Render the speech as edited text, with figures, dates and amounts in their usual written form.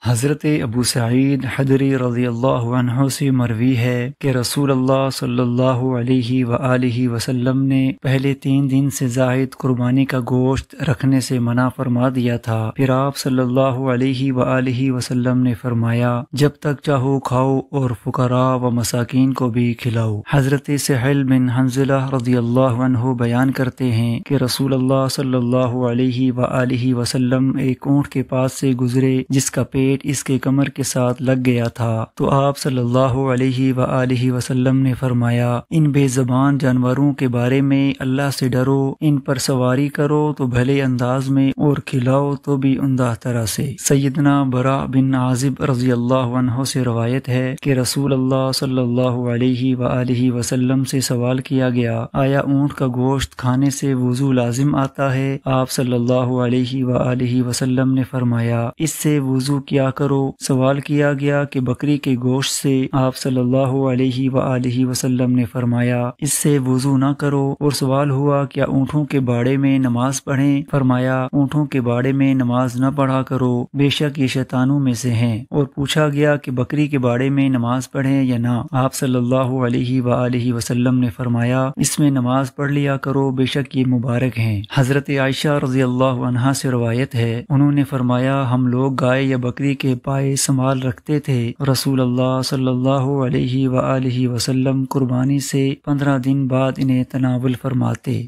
حضرت ابو سعید خدری رضی اللہ عنہ سے مروی ہے کہ رسول اللہ صلی اللہ علیہ وآلہ وسلم نے پہلے 3 دن سے زائد قربانی کا گوشت رکھنے سے منع فرما دیا تھا۔ پھر آپ صلی اللہ علیہ وآلہ وسلم نے فرمایا، جب تک چاہو کھاؤ اور فقراء و مساکین کو بھی کھلاؤ۔ حضرت سہل بن حنظلہ رضی اللہ عنہ بیان کرتے ہیں کہ رسول اللہ صلی اللہ علیہ وآلہ وسلم ایک اونٹ کے پاس سے گزرے جس کا پیٹ اس کے کمر کے ساتھ لگ گیا تھا، تو آپ صلی اللہ علیہ وآلہ وسلم نے فرمایا، ان بے زبان جانوروں کے بارے میں اللہ سے ڈرو، ان پر سواری کرو تو بھلے انداز میں اور کھلاؤ تو بھی عمدہ طرح سے۔ سیدنا براء بن عازب رضی اللہ عنہ سے روایت ہے کہ رسول اللہ صلی اللہ علیہ وآلہ وسلم سے سوال کیا گیا، آیا اونٹ کا گوشت کھانے سے وضو لازم آتا ہے؟ آپ صلی اللہ علیہ وآلہ وسلم نے فرمایا، اس سے وضو کیا کرو۔ سوال کیا گیا کہ بکری کے گوشت سے؟ آپ صلی اللہ علیہ وآلہ وسلم نے فرمایا، اس سے وضو نہ کرو۔ اور سوال ہوا، کیا اونٹوں کے باڑے میں نماز پڑھیں؟ فرمایا، اونٹوں کے باڑے میں نماز نہ پڑھا کرو، بے شک یہ شیطانوں میں سے ہیں۔ اور پوچھا گیا کہ بکری کے باڑے میں نماز پڑھیں یا نہ؟ آپ صلی اللہ علیہ وآلہ وسلم نے فرمایا، اس میں نماز پڑھ لیا کرو، بے شک یہ مبارک ہیں۔ حضرت عائشہ رضی اللہ عنہا سے روایت ہے، انہوں نے فرمایا، ہم لوگ گائے یا بکری کے پائے سنبھال رکھتے تھے، رسول اللہ صلی اللہ علیہ وآلہ وسلم قربانی سے 15 دن بعد انہیں تناول فرماتے۔